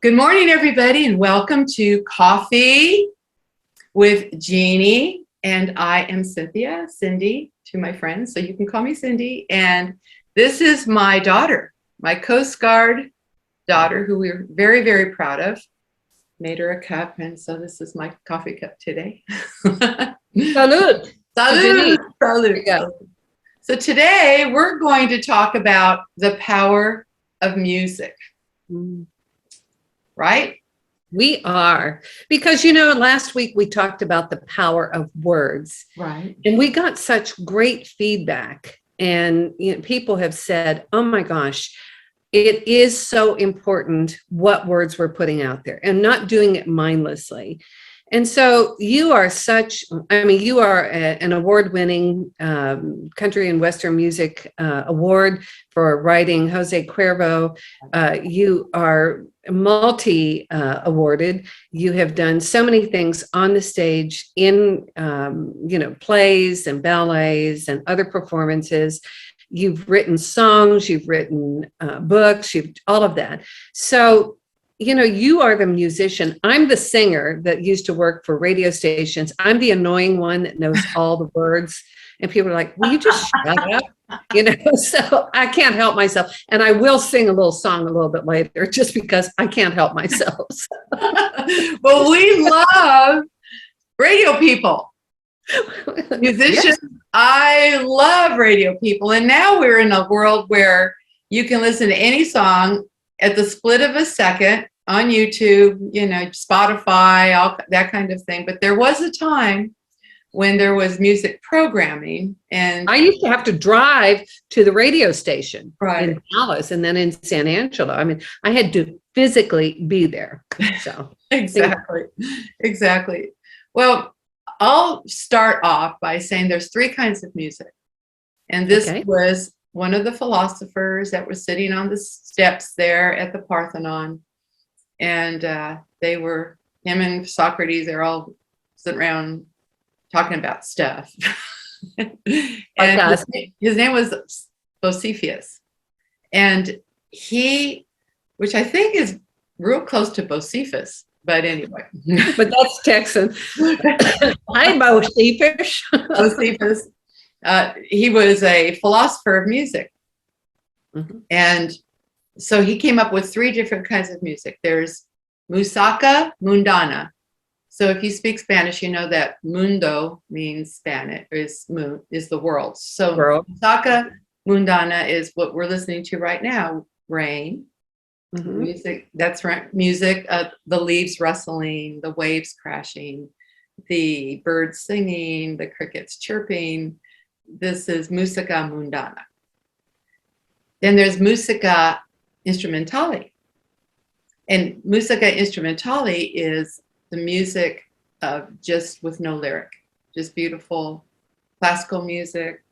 Good morning, everybody, and welcome to Coffee with Jeannie. And I am Cynthia, Cindy, to my friends, so you can call me Cindy. And this is my daughter, my Coast Guard daughter, who we're very, very proud of. Made her a cup, and so this is my coffee cup today. Salud. Salud. Salud. Salud. So today we're going to talk about the power of music. Right? We are. Because, last week we talked about the power of words. Right. And we got such great feedback. And people have said, oh my gosh, it is so important what words we're putting out there and not doing it mindlessly. And so you are you are an award-winning country and Western music award for writing Jose Cuervo. You are multi-awarded. You have done so many things on the stage in, plays and ballets and other performances. You've written songs, you've written books, all of that. So you are the musician. I'm the singer that used to work for radio stations. I'm the annoying one that knows all the words. And people are like, will you just shut up? So I can't help myself. And I will sing a little song a little bit later just because I can't help myself. Well, we love radio people. Musicians, yes. I love radio people. And now we're in a world where you can listen to any song at the split of a second on YouTube, Spotify, all that kind of thing. But there was a time when there was music programming, and I used to have to drive to the radio station in Dallas and then in San Angelo. I mean, I had to physically be there. So Exactly. Well, I'll start off by saying there's three kinds of music. And this was one of the philosophers that was sitting on the steps there at the Parthenon. And him and Socrates, they're all sitting around talking about stuff. And his name was Bocephus. And which I think is real close to Bocephus, but anyway. But that's Texan. Hi, Bocephus. Bocephus. He was a philosopher of music. Mm-hmm. And so he came up with three different kinds of music. There's musica mundana. So if you speak Spanish, you know that mundo means Spanish, is the world. So musica mundana is what we're listening to right now. Rain, music, that's right. Music, the leaves rustling, the waves crashing, the birds singing, the crickets chirping. This is musica mundana. Then there's musica instrumentale. And musica instrumentale is the music of just with no lyric, just beautiful classical music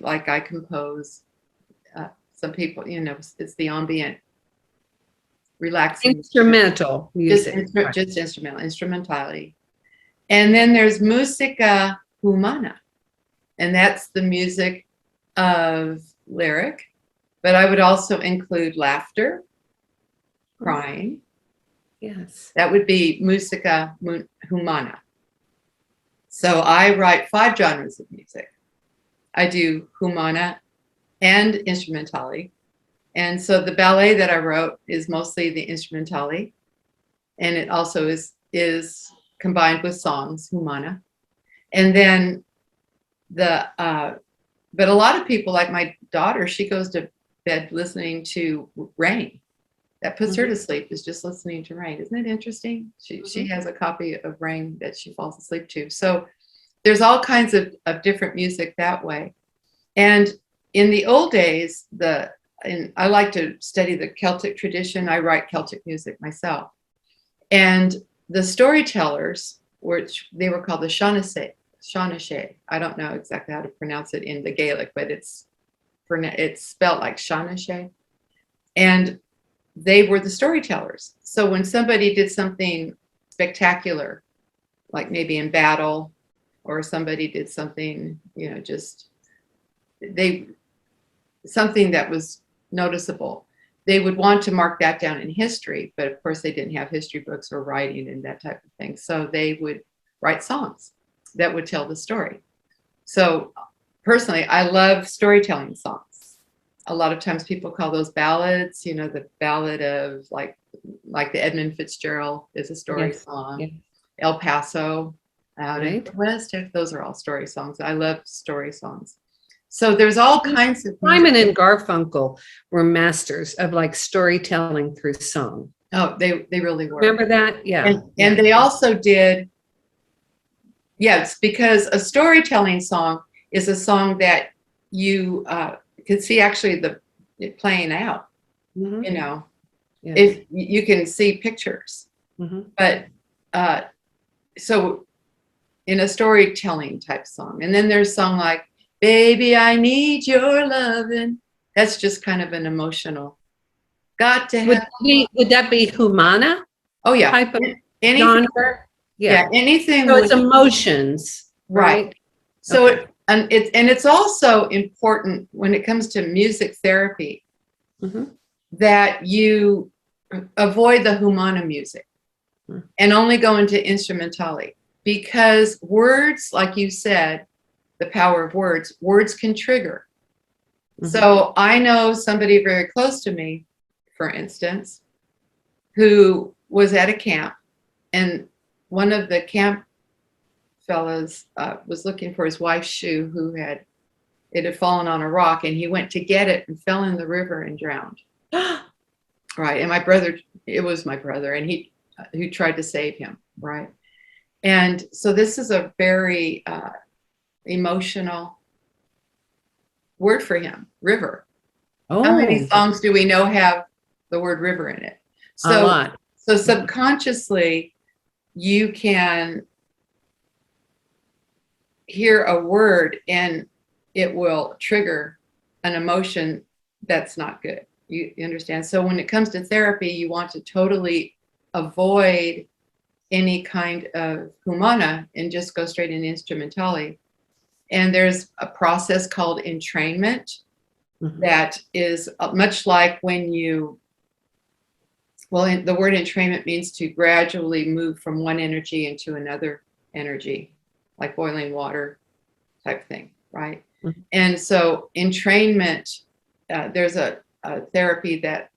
like I compose. Some people, it's the ambient, relaxing. Instrumental music. Just instrumentality. And then there's musica humana. And that's the music of lyric, but I would also include laughter, crying. Yes. That would be musica humana. So I write 5 genres of music. I do humana and instrumentale. And so the ballet that I wrote is mostly the instrumentale. And it also is combined with songs, humana. And then but a lot of people, like my daughter, she goes to bed listening to rain. That puts her to sleep, is just listening to rain. Isn't it interesting? She has a copy of Rain that she falls asleep to. So there's all kinds of different music that way. And in the old days, and I like to study the Celtic tradition. I write Celtic music myself. And the storytellers, which they were called the Shanache. I don't know exactly how to pronounce it in the Gaelic, but it's spelled like Shanache. And they were the storytellers. So when somebody did something spectacular, like maybe in battle, or somebody did something, something that was noticeable, they would want to mark that down in history, but of course they didn't have history books or writing and that type of thing. So they would write songs that would tell the story. So personally, I love storytelling songs. A lot of times people call those ballads, you know, the ballad of like the Edmund Fitzgerald is a story song. Yes. El Paso, out in Right. the West, those are all story songs. I love story songs. So there's all kinds of Simon and Garfunkel were masters of like storytelling through song. Oh, they really were. Remember that? Yeah. And they also did, yes, because a storytelling song is a song that you can see actually it playing out, Mhm. you know, Yeah. if you can see pictures. Mhm. But so in a storytelling type song, and then there's a song like, Baby, I Need Your Lovin'. That's just kind of an emotional, got to have. Would that be Humana Oh yeah, type of anything. genre? Yeah, anything. So it's with, emotions, right? So Okay. it's also important when it comes to music therapy Mhm. that you avoid the Humana music and only go into instrumentali, because words, like you said, the power of words can trigger. So I know somebody very close to me, for instance, who was at a camp, and one of the camp fellows was looking for his wife's shoe, it had fallen on a rock, and he went to get it and fell in the river and drowned. Right. And it was my brother, and who tried to save him. Right. And so this is a very emotional word for him, river. How many songs do we know have the word river in it? A lot. So subconsciously, you can hear a word and it will trigger an emotion that's not good. You understand? So when it comes to therapy, you want to totally avoid any kind of humana and just go straight into instrumentali. And there's a process called entrainment that is much like when the word entrainment means to gradually move from one energy into another energy, like boiling water type thing, right? And so entrainment, there's a therapy that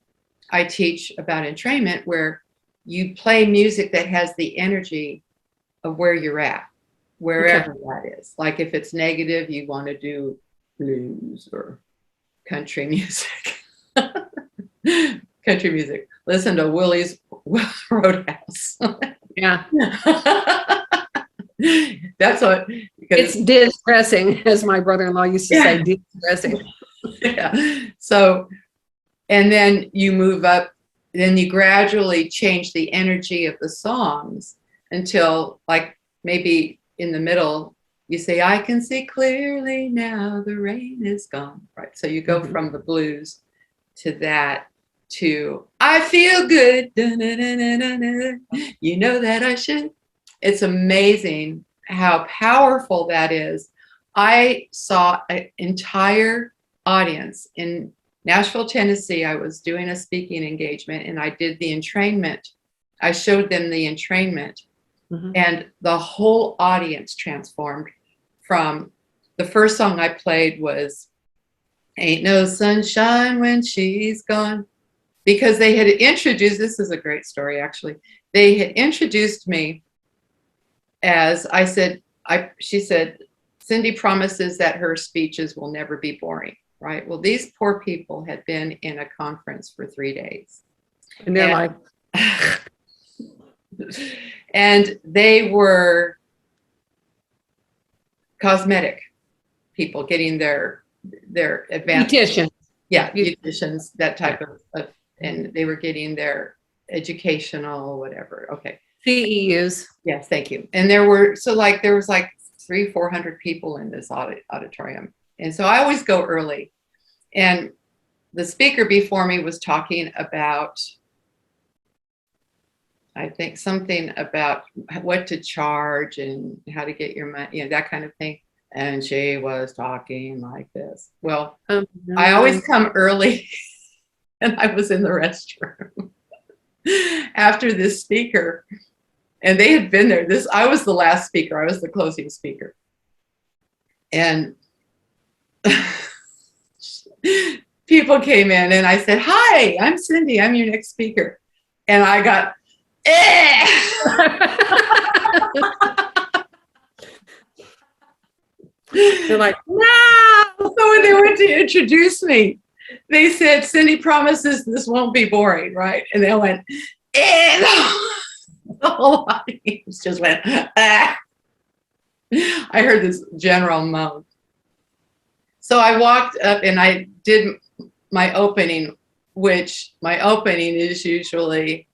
I teach about entrainment where you play music that has the energy of where you're at, wherever that is. Like if it's negative, you want to do blues or country music. Country music. Listen to Willie's Roadhouse. Yeah. That's what, it's distressing, as my brother-in-law used to say, distressing. Yeah. So, and then you move up, then you gradually change the energy of the songs until, like, maybe in the middle, you say, I can see clearly now the rain is gone. Right. So you go from the blues to that to I feel good. You know that I should. It's amazing how powerful that is. I saw an entire audience in Nashville, Tennessee. I was doing a speaking engagement and I did the entrainment. I showed them the entrainment, and the whole audience transformed. From the first song I played was Ain't No Sunshine When She's Gone, because they had introduced, this is a great story actually, they had introduced me as, I said, she said, Cindy promises that her speeches will never be boring, right? Well, these poor people had been in a conference for 3 days. And they're like, and they were cosmetic people getting their advanced beautician. Beauticians, that type of, and they were getting their educational whatever. Okay. CEUs. Yes, thank you. And there was like 300-400 people in this auditorium. And so I always go early. And the speaker before me was talking about, I think, something about what to charge and how to get your money, that kind of thing. And she was talking like this. Well, I always come early And I was in the restroom after this speaker, and they had been there. I was the last speaker. I was the closing speaker. And people came in and I said, "Hi, I'm Cindy. I'm your next speaker." And I got, They're like, no. So when they went to introduce me, they said, "Cindy promises this won't be boring, right?" And they went, the whole audience just went, ah. I heard this general moan. So I walked up and I did my opening, which my opening is usually,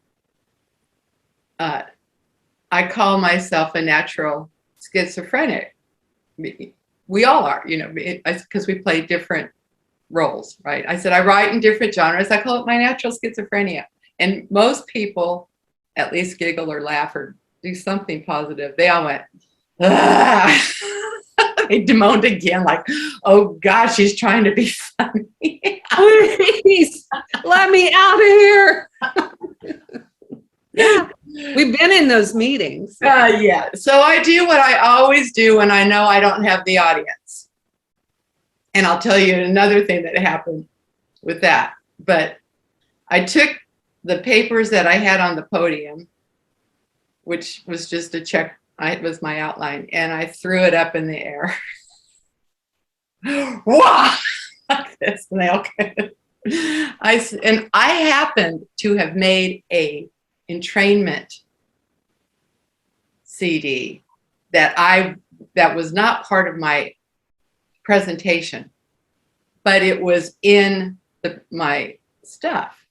I call myself a natural schizophrenic. We all are, because we play different roles, right? I said, I write in different genres. I call it my natural schizophrenia. And most people at least giggle or laugh or do something positive. They all went, ah. They moaned again, like, oh gosh, she's trying to be funny. Please let me out of here. Yeah, we've been in those meetings. Yeah. So I do what I always do when I know I don't have the audience. And I'll tell you another thing that happened with that. But I took the papers that I had on the podium, which was just a check. It was my outline, and I threw it up in the air. Wow! Like this, and they all and I happened to have made a entrainment CD that was not part of my presentation, but it was in my stuff.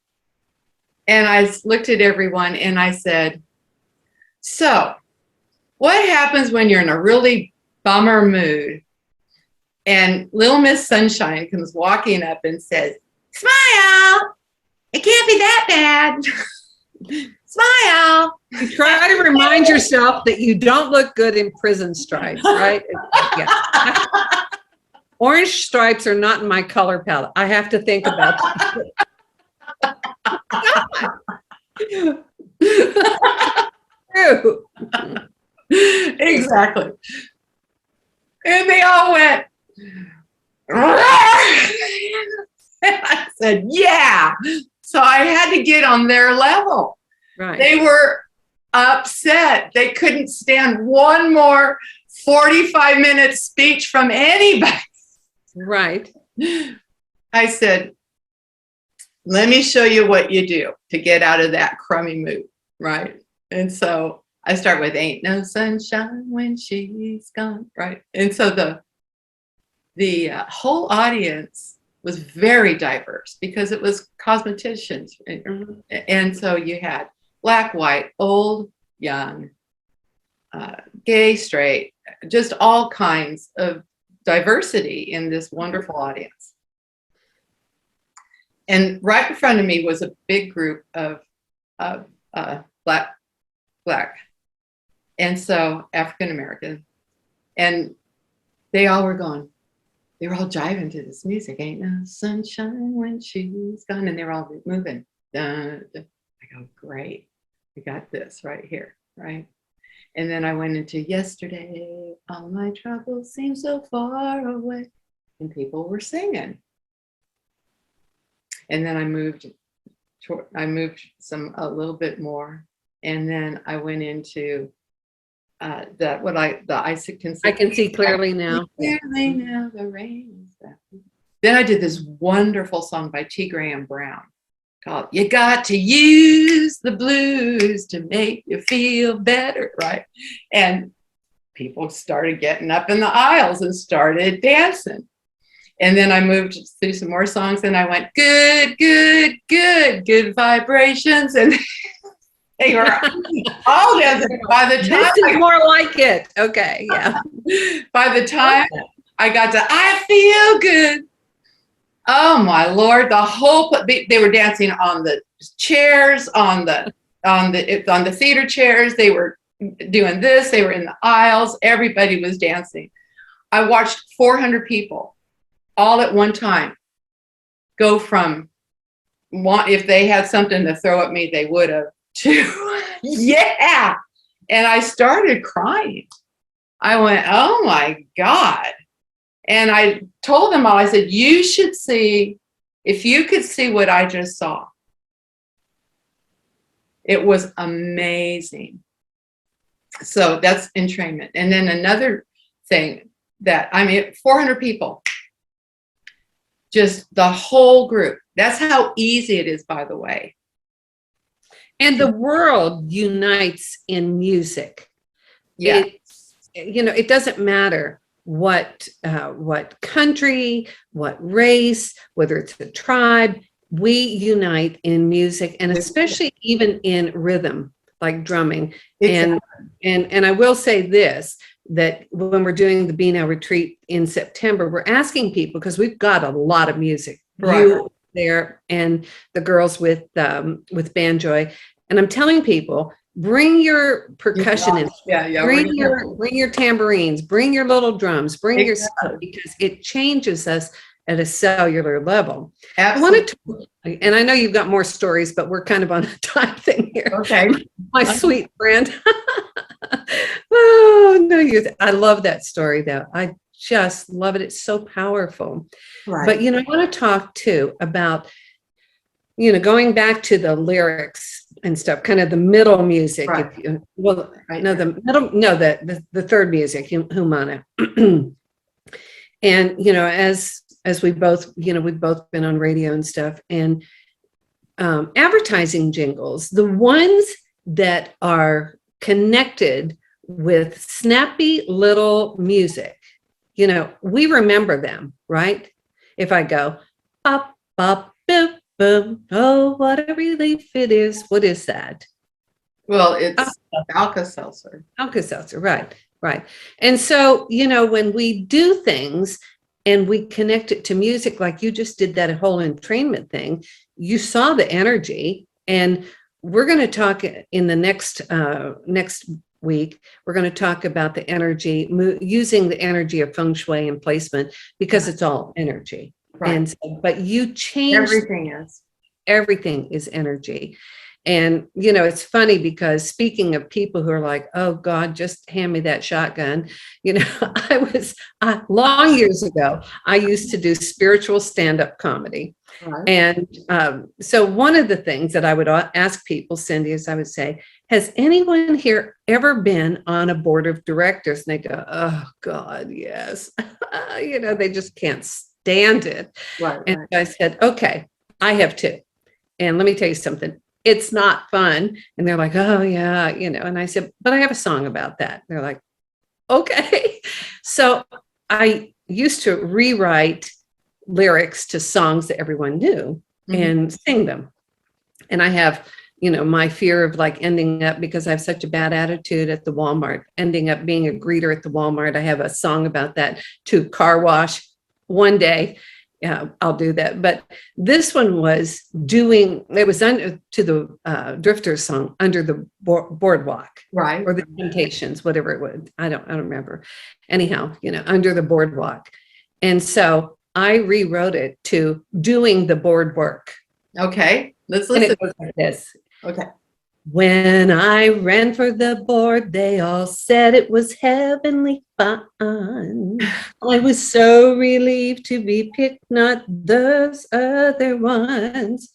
And I looked at everyone and I said, "So, what happens when you're in a really bummer mood and Little Miss Sunshine comes walking up and says, 'Smile, it can't be that bad. Smile.'" You try to remind yourself that you don't look good in prison stripes, right? Yeah. Orange stripes are not in my color palette. I have to think about that. True. Exactly. And they all went, and I said, yeah. So I had to get on their level. Right. They were upset. They couldn't stand one more 45-minute speech from anybody. Right. I said, let me show you what you do to get out of that crummy mood, right? And so I start with "Ain't no sunshine when she's gone," right? And so the whole audience was very diverse because it was cosmeticians. And so you had black, white, old, young, gay, straight, just all kinds of diversity in this wonderful audience. And right in front of me was a big group of black, and so African American, and they all were going. They were all jiving to this music. "Ain't no sunshine when she's gone," and they were all moving. Dun, dun. I go, great, we got this right here, right? And then I went into "Yesterday, all my troubles seem so far away," and people were singing. And then I moved a little bit more, and then I went into the I can see clearly now. Clearly now the rain is back. Then I did this wonderful song by T. Graham Brown called "You Got to Use the Blues to Make You Feel Better," right? And people started getting up in the aisles and started dancing. And then I moved through some more songs, and I went, "Good, good, good, good vibrations," and they were all dancing. By the time this is more like it. Okay, yeah. By the time I got to "I Feel Good," oh my Lord, they were dancing on the chairs, on the theater chairs. They were doing this. They were in the aisles. Everybody was dancing. I watched 400 people all at one time go from if they had something to throw at me, they would have too. Yeah. And I started crying. I went, oh my God. And I told them all, I said, you should see, if you could see what I just saw. It was amazing. So that's entrainment. And then another thing that, 400 people, just the whole group. That's how easy it is, by the way. And the world unites in music. Yeah. It doesn't matter what country, what race, whether it's a tribe, we unite in music, and especially even in rhythm, like drumming. Exactly. And I will say this, that when we're doing the BNOW retreat in September, we're asking people, because we've got a lot of music, Right. You there and the girls with Banjoy, and I'm telling people, bring your percussion in. Yeah. Bring your tambourines, bring your little drums, bring your stuff, Exactly. because it changes us at a cellular level. Absolutely. I want to, and I know you've got more stories, but we're kind of on a time thing here. Okay. My sweet friend. Oh no, I love that story though. I just love it. It's so powerful. Right. But I want to talk too about, going back to the lyrics and stuff, kind of the middle music. Right. Right. No, the middle, no, the third music, Humana. And as we both, we've both been on radio and stuff, and advertising jingles, the ones that are connected with snappy little music, we remember them, right? If I go, bop, bop, boop, boom, oh, what a relief it is. What is that? Well, it's Alka-Seltzer. Alka-Seltzer, right. And so, when we do things and we connect it to music, like you just did that whole entrainment thing, you saw the energy. And we're going to talk in the next week, we're going to talk about the energy, using the energy of feng shui and placement, because it's all energy. Right. And but you change, everything is energy. And it's funny, because speaking of people who are like, oh God, just hand me that shotgun, long years ago, I used to do spiritual stand-up comedy. Right. And so one of the things that I would ask people, Cindy, is I would say, has anyone here ever been on a board of directors? And they go, oh God, yes. They just can't stand it. Right. And I said, okay, I have too. And let me tell you something. It's not fun. And they're like, oh yeah, and I said, but I have a song about that. They're like, okay. So I used to rewrite lyrics to songs that everyone knew and sing them. And I have, my fear of like ending up, because I have such a bad attitude at the Walmart, ending up being a greeter at the Walmart. I have a song about that too. Car wash. One day, I'll do that. But this one was it was under to the Drifters song, Under the Boardwalk, right? Or the Temptations, whatever it was. I don't remember. Anyhow, Under the Boardwalk. And so I rewrote it to Doing the Board Work. Okay, let's listen. And it goes like this. Okay. When I ran for the board, they all said it was heavenly fun. I was so relieved to be picked, not those other ones.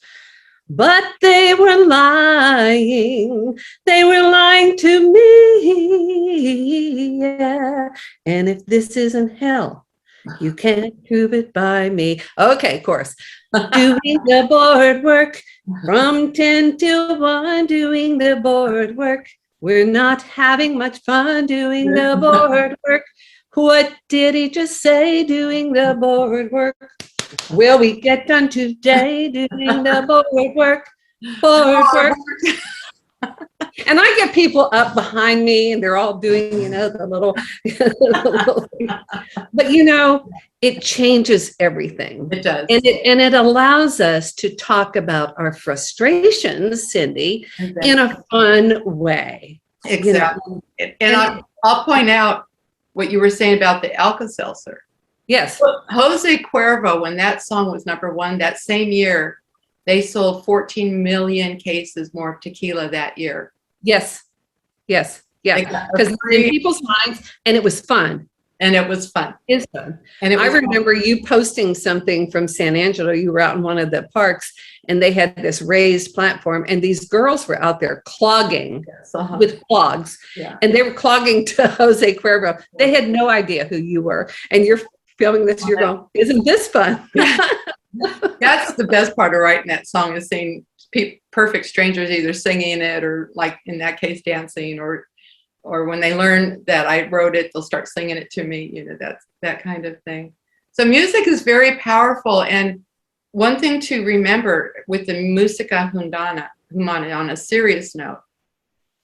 But they were lying. They were lying to me. Yeah. And if this isn't hell, you can't prove it by me. Okay, of course. Doing the board work from 10 till 1, doing the board work. We're not having much fun doing the board work. What did he just say? Doing the board work. Will we get done today doing the board work? Board work. And I get people up behind me and they're all doing, the little, but it changes everything. It does. And it allows us to talk about our frustrations, Cindy, in a fun way. Exactly. And I'll point out what you were saying about the Alka-Seltzer. Yes. Jose Cuervo, when that song was #1 that same year, They sold 14 million cases more of tequila that year. Yes. Yes. Yeah. They got Because a it's in free- people's minds, and it was fun. and it was fun. It's fun. And it I was remember you posting something from San Angelo. You were out in one of the parks, and they had this raised platform, and these girls were out there clogging uh-huh. with clogs, Yeah. and they were clogging to Jose Cuervo. They had no idea who you were, and you're filming this. You're going, "Isn't this fun?" That's the best part of writing that song, is seeing perfect strangers either singing it or, like in that case, dancing, or when they learn that I wrote it, they'll start singing it to me. You know, that's that kind of thing. So music is very powerful. And one thing to remember with the musica humana, on a serious note,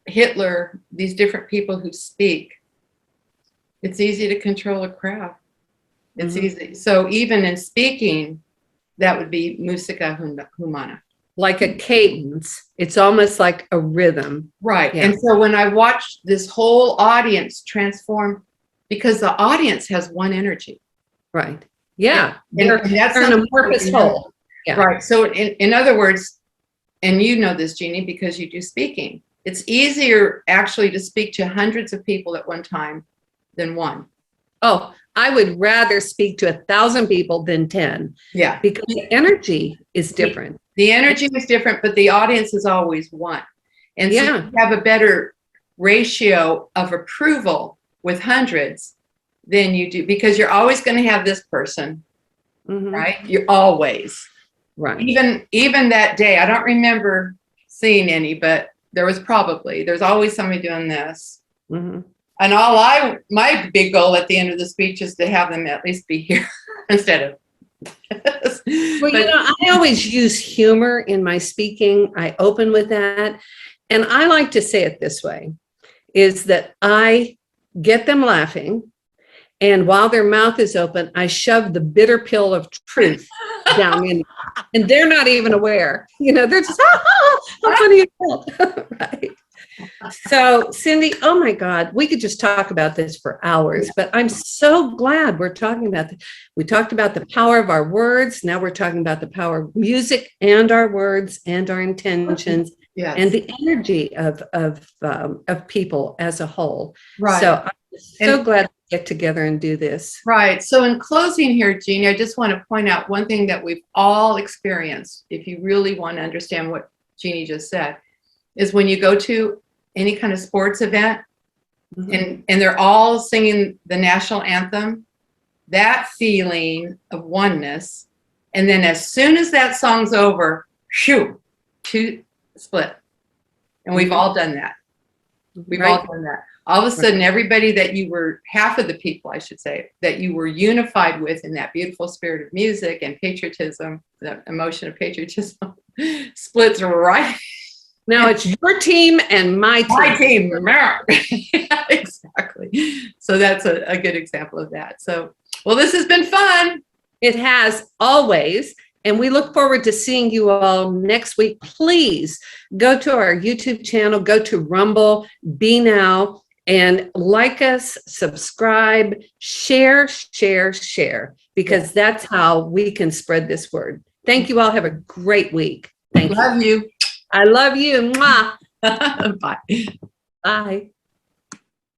Hitler, these different people who speak, it's easy to control a crowd. It's easy. So even in speaking, that would be musica humana. Like a cadence. It's almost like a rhythm. Right. Yeah. And so when I watched this whole audience transform, because the audience has one energy. Right. Yeah. And They're that's in a something purpose to remember. whole. Yeah. Right. So in other words, and you know this, Jeannie, because you do speaking, it's easier actually to speak to hundreds of people at one time than one. Oh, I would rather speak to 1,000 people than 10. Yeah. Because the energy is different. The energy is different, but the audience is always one. And so Yeah. you have a better ratio of approval with hundreds than you do, because you're always going to have this person, Mhm. right? You're always. Right. Even that day, I don't remember seeing any, but there's always somebody doing this. Mhm. And my big goal at the end of the speech is to have them at least be here instead of. Well, I always use humor in my speaking. I open with that. And I like to say it this way, is that I get them laughing. And while their mouth is open, I shove the bitter pill of truth down in, and they're not even aware. They're just, how funny is that? Right. So, Cindy, oh my God, we could just talk about this for hours, but I'm so glad we're talking about this. We talked about the power of our words. Now we're talking about the power of music and our words and our intentions. Yes. And the energy of people as a whole. Right. So I'm so glad to get together and do this. Right. So in closing here, Jeannie, I just want to point out one thing that we've all experienced, if you really want to understand what Jeannie just said, is when you go to any kind of sports event, and they're all singing the national anthem, that feeling of oneness. And then as soon as that song's over, shoo, two split. And we've all done that. We've all done that. All of a sudden, everybody that you were, half of the people, I should say, that you were unified with in that beautiful spirit of music and patriotism, the emotion of patriotism, splits right. Now it's your team and my team. My team, America. Yeah, exactly. So that's a good example of that. So, well, this has been fun. It has always. And we look forward to seeing you all next week. Please go to our YouTube channel, go to Rumble, BNOW, and like us, subscribe, share, because that's how we can spread this word. Thank you all. Have a great week. Thank you. Love you. I love you. Mwah. Bye. Bye.